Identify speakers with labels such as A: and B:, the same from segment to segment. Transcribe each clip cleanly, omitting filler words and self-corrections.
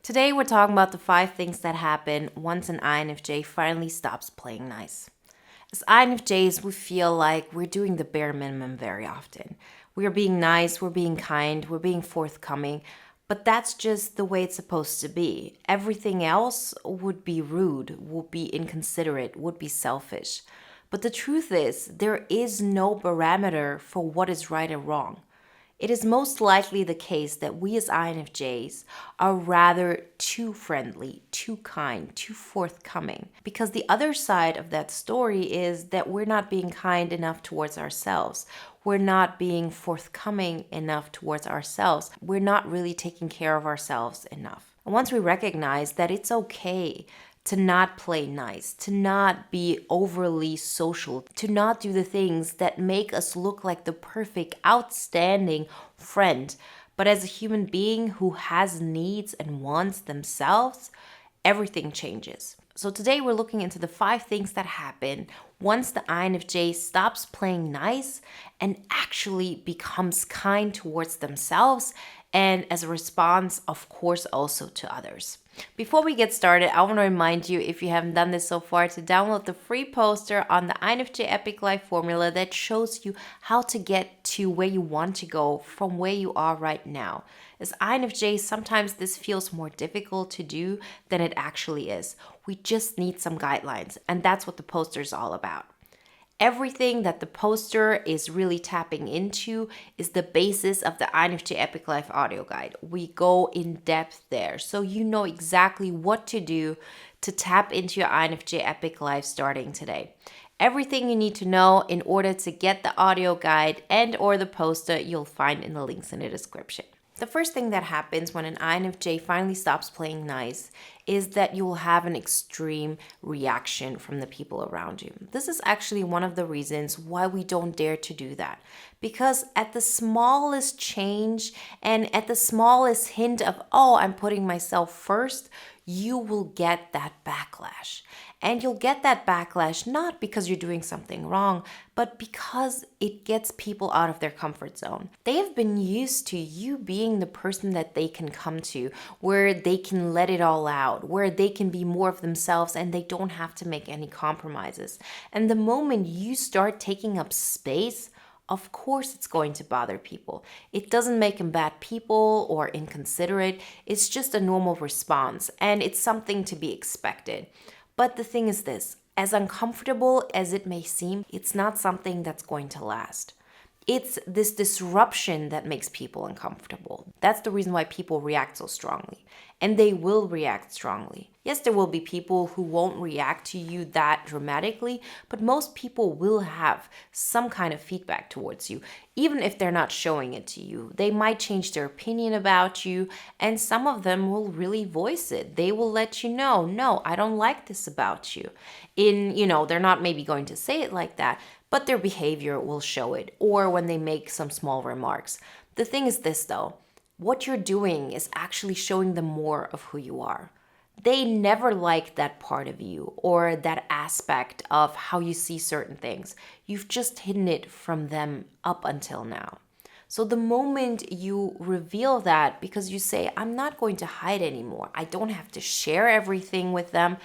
A: Today we're talking about the 5 things that happen once an INFJ finally stops playing nice. As INFJs, we feel like we're doing the bare minimum very often. We're being nice, we're being kind, we're being forthcoming, but that's just the way it's supposed to be. Everything else would be rude, would be inconsiderate, would be selfish. But the truth is, there is no barometer for what is right and wrong. It is most likely the case that we as INFJs are rather too friendly, too kind, too forthcoming. Because the other side of that story is that we're not being kind enough towards ourselves. We're not being forthcoming enough towards ourselves. We're not really taking care of ourselves enough. And once we recognize that it's okay to not play nice, to not be overly social, to not do the things that make us look like the perfect, outstanding friend. But as a human being who has needs and wants themselves, everything changes. So today we're looking into the 5 things that happen once the INFJ stops playing nice and actually becomes kind towards themselves, and as a response, of course, also to others. Before we get started, I want to remind you, if you haven't done this so far, to download the free poster on the INFJ Epic Life formula that shows you how to get to where you want to go from where you are right now. As INFJ, sometimes this feels more difficult to do than it actually is. We just need some guidelines, and that's what the poster is all about. Everything that the poster is really tapping into is the basis of the INFJ Epic Life audio guide. We go in depth there, so you know exactly what to do to tap into your INFJ Epic Life starting today. Everything you need to know in order to get the audio guide and or the poster, you'll find in the links in the description. The first thing that happens when an INFJ finally stops playing nice is that you will have an extreme reaction from the people around you. This is actually one of the reasons why we don't dare to do that. Because at the smallest change and at the smallest hint of, oh, I'm putting myself first, you will get that backlash. And you'll get that backlash not because you're doing something wrong, but because it gets people out of their comfort zone. They have been used to you being the person that they can come to, where they can let it all out, where they can be more of themselves and they don't have to make any compromises. And the moment you start taking up space, of course it's going to bother people. It doesn't make them bad people or inconsiderate. It's just a normal response, and it's something to be expected. But the thing is this, as uncomfortable as it may seem, it's not something that's going to last. It's this disruption that makes people uncomfortable. That's the reason why people react so strongly. And they will react strongly. Yes, there will be people who won't react to you that dramatically, but most people will have some kind of feedback towards you, even if they're not showing it to you. They might change their opinion about you, and some of them will really voice it. They will let you know, no, I don't like this about you. They're not maybe going to say it like that, but their behavior will show it, or when they make some small remarks. The thing is this though, what you're doing is actually showing them more of who you are. They never liked that part of you or that aspect of how you see certain things. You've just hidden it from them up until now. So the moment you reveal that, because you say, I'm not going to hide anymore, I don't have to share everything with them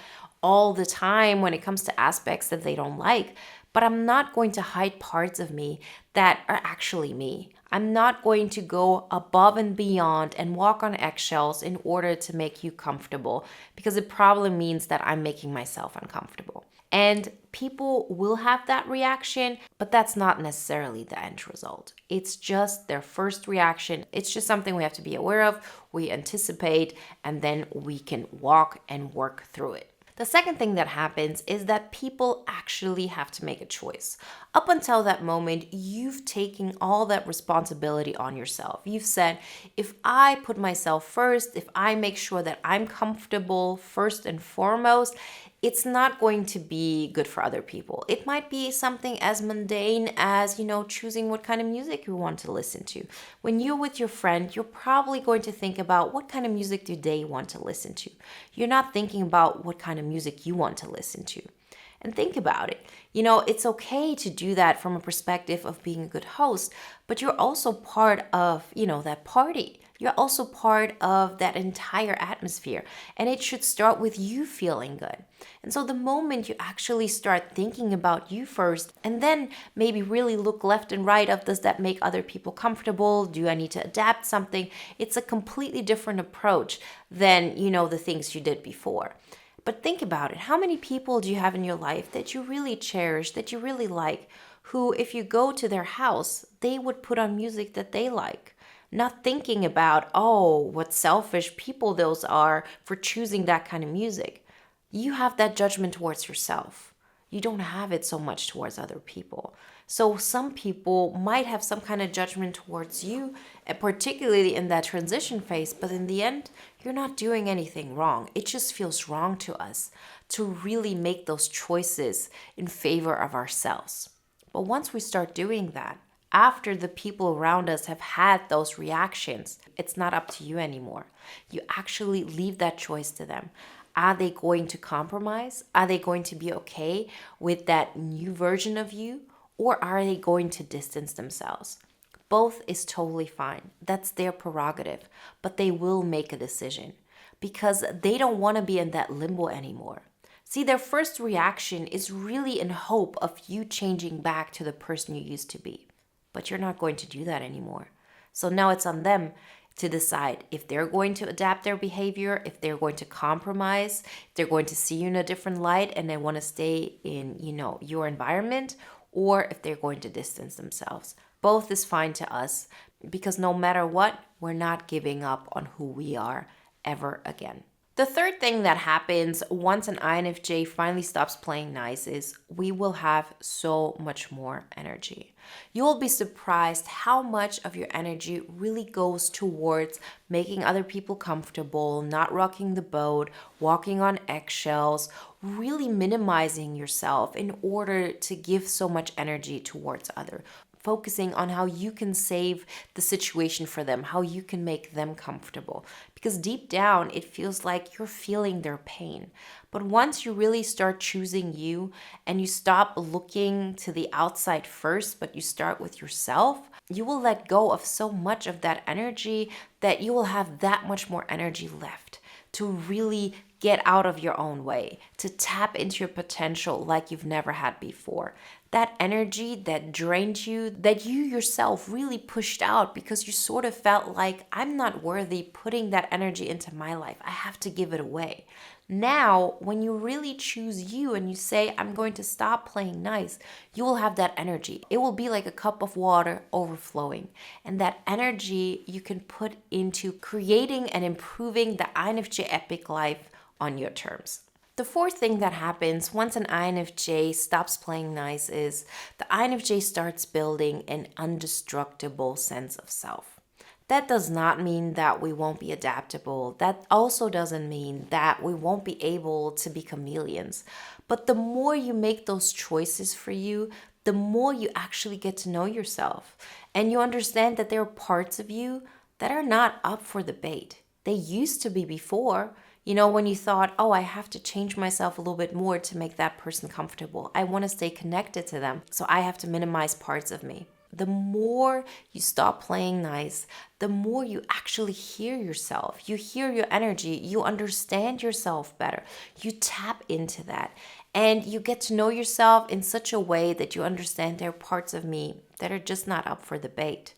A: all the time when it comes to aspects that they don't like, but I'm not going to hide parts of me that are actually me. I'm not going to go above and beyond and walk on eggshells in order to make you comfortable, because it probably means that I'm making myself uncomfortable. And people will have that reaction, but that's not necessarily the end result. It's just their first reaction. It's just something we have to be aware of, we anticipate, and then we can walk and work through it. The second thing that happens is that people actually have to make a choice. Up until that moment, you've taken all that responsibility on yourself. You've said, if I put myself first, if I make sure that I'm comfortable first and foremost, it's not going to be good for other people. It might be something as mundane as, choosing what kind of music you want to listen to. When you're with your friend, you're probably going to think about what kind of music do they want to listen to. You're not thinking about what kind of music you want to listen to. And think about it. It's okay to do that from a perspective of being a good host, but you're also part of, that party. You're also part of that entire atmosphere, and it should start with you feeling good. And so the moment you actually start thinking about you first, and then maybe really look left and right of, does that make other people comfortable? Do I need to adapt something? It's a completely different approach than, the things you did before. But think about it. How many people do you have in your life that you really cherish, that you really like, who, if you go to their house, they would put on music that they like? Not thinking about, oh, what selfish people those are for choosing that kind of music. You have that judgment towards yourself. You don't have it so much towards other people. So some people might have some kind of judgment towards you, particularly in that transition phase, but in the end, you're not doing anything wrong. It just feels wrong to us to really make those choices in favor of ourselves. But once we start doing that, after the people around us have had those reactions, it's not up to you anymore. You actually leave that choice to them. Are they going to compromise? Are they going to be okay with that new version of you? Or are they going to distance themselves? Both is totally fine. That's their prerogative. But they will make a decision because they don't want to be in that limbo anymore. See, their first reaction is really in hope of you changing back to the person you used to be. But you're not going to do that anymore. So now it's on them to decide if they're going to adapt their behavior, if they're going to compromise, if they're going to see you in a different light and they want to stay in, your environment, or if they're going to distance themselves. Both is fine to us because no matter what, we're not giving up on who we are ever again. The third thing that happens once an INFJ finally stops playing nice is we will have so much more energy. You will be surprised how much of your energy really goes towards making other people comfortable, not rocking the boat, walking on eggshells, really minimizing yourself in order to give so much energy towards others. Focusing on how you can save the situation for them, how you can make them comfortable. Because deep down, it feels like you're feeling their pain. But once you really start choosing you and you stop looking to the outside first, but you start with yourself, you will let go of so much of that energy that you will have that much more energy left to really get out of your own way, to tap into your potential like you've never had before. That energy that drained you, that you yourself really pushed out because you sort of felt like, I'm not worthy putting that energy into my life. I have to give it away. Now, when you really choose you and you say, I'm going to stop playing nice, you will have that energy. It will be like a cup of water overflowing. And that energy you can put into creating and improving the INFJ epic life on your terms. The fourth thing that happens once an INFJ stops playing nice is the INFJ starts building an undestructible sense of self. That does not mean that we won't be adaptable. That also doesn't mean that we won't be able to be chameleons. But the more you make those choices for you, the more you actually get to know yourself. And you understand that there are parts of you that are not up for debate. They used to be before. When you thought, oh, I have to change myself a little bit more to make that person comfortable. I want to stay connected to them, so I have to minimize parts of me. The more you stop playing nice, the more you actually hear yourself. You hear your energy. You understand yourself better. You tap into that. And you get to know yourself in such a way that you understand there are parts of me that are just not up for debate.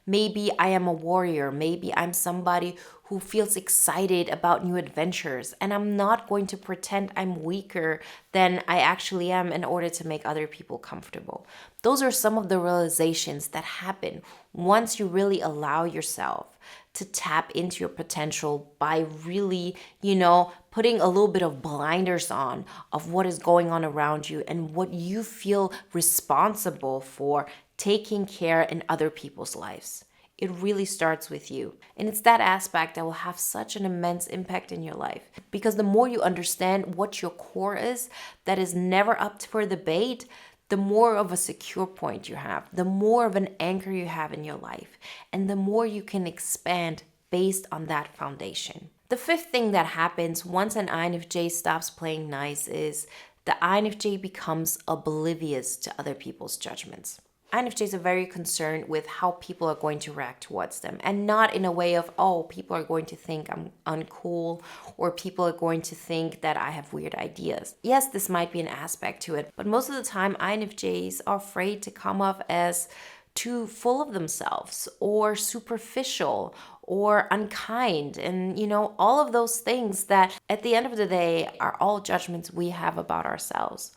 A: Maybe I am a warrior. Maybe I'm somebody who feels excited about new adventures. And I'm not going to pretend I'm weaker than I actually am in order to make other people comfortable. Those are some of the realizations that happen once you really allow yourself to tap into your potential by really, putting a little bit of blinders on of what is going on around you and what you feel responsible for taking care in other people's lives. It really starts with you. And it's that aspect that will have such an immense impact in your life. Because the more you understand what your core is, that is never up for debate, the more of a secure point you have, the more of an anchor you have in your life, and the more you can expand based on that foundation. The fifth thing that happens once an INFJ stops playing nice is the INFJ becomes oblivious to other people's judgments. INFJs are very concerned with how people are going to react towards them, and not in a way of, oh, people are going to think I'm uncool, or people are going to think that I have weird ideas. Yes, this might be an aspect to it, but most of the time INFJs are afraid to come off as too full of themselves or superficial or unkind, and all of those things that at the end of the day are all judgments we have about ourselves.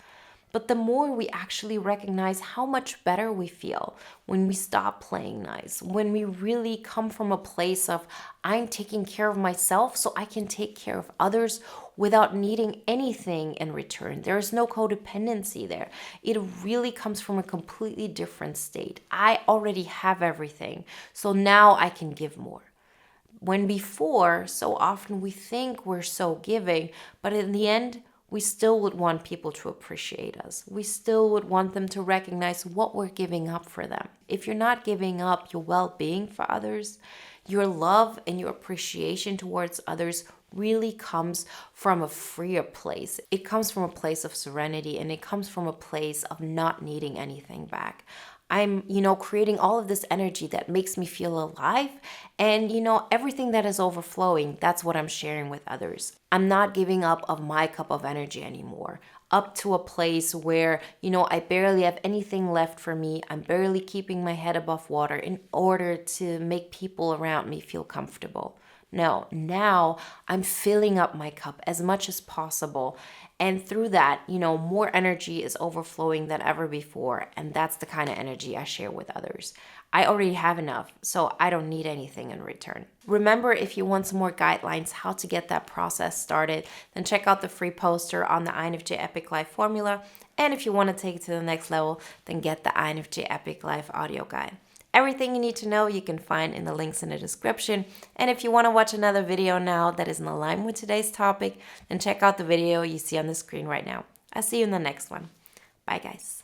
A: But the more we actually recognize how much better we feel when we stop playing nice, when we really come from a place of, I'm taking care of myself so I can take care of others without needing anything in return. There is no codependency there. It really comes from a completely different state. I already have everything, so now I can give more. When before, so often we think we're so giving, but in the end, we still would want people to appreciate us. We still would want them to recognize what we're giving up for them. If you're not giving up your well-being for others, your love and your appreciation towards others really comes from a freer place. It comes from a place of serenity, and it comes from a place of not needing anything back. I'm, creating all of this energy that makes me feel alive. And, everything that is overflowing, that's what I'm sharing with others. I'm not giving up of my cup of energy anymore, up to a place where, I barely have anything left for me. I'm barely keeping my head above water in order to make people around me feel comfortable. No, now I'm filling up my cup as much as possible. And through that, more energy is overflowing than ever before. And that's the kind of energy I share with others. I already have enough, so I don't need anything in return. Remember, if you want some more guidelines how to get that process started, then check out the free poster on the INFJ Epic Life formula. And if you want to take it to the next level, then get the INFJ Epic Life audio guide. Everything you need to know you can find in the links in the description. And if you want to watch another video now that is in alignment with today's topic, then check out the video you see on the screen right now. I'll see you in the next one. Bye, guys.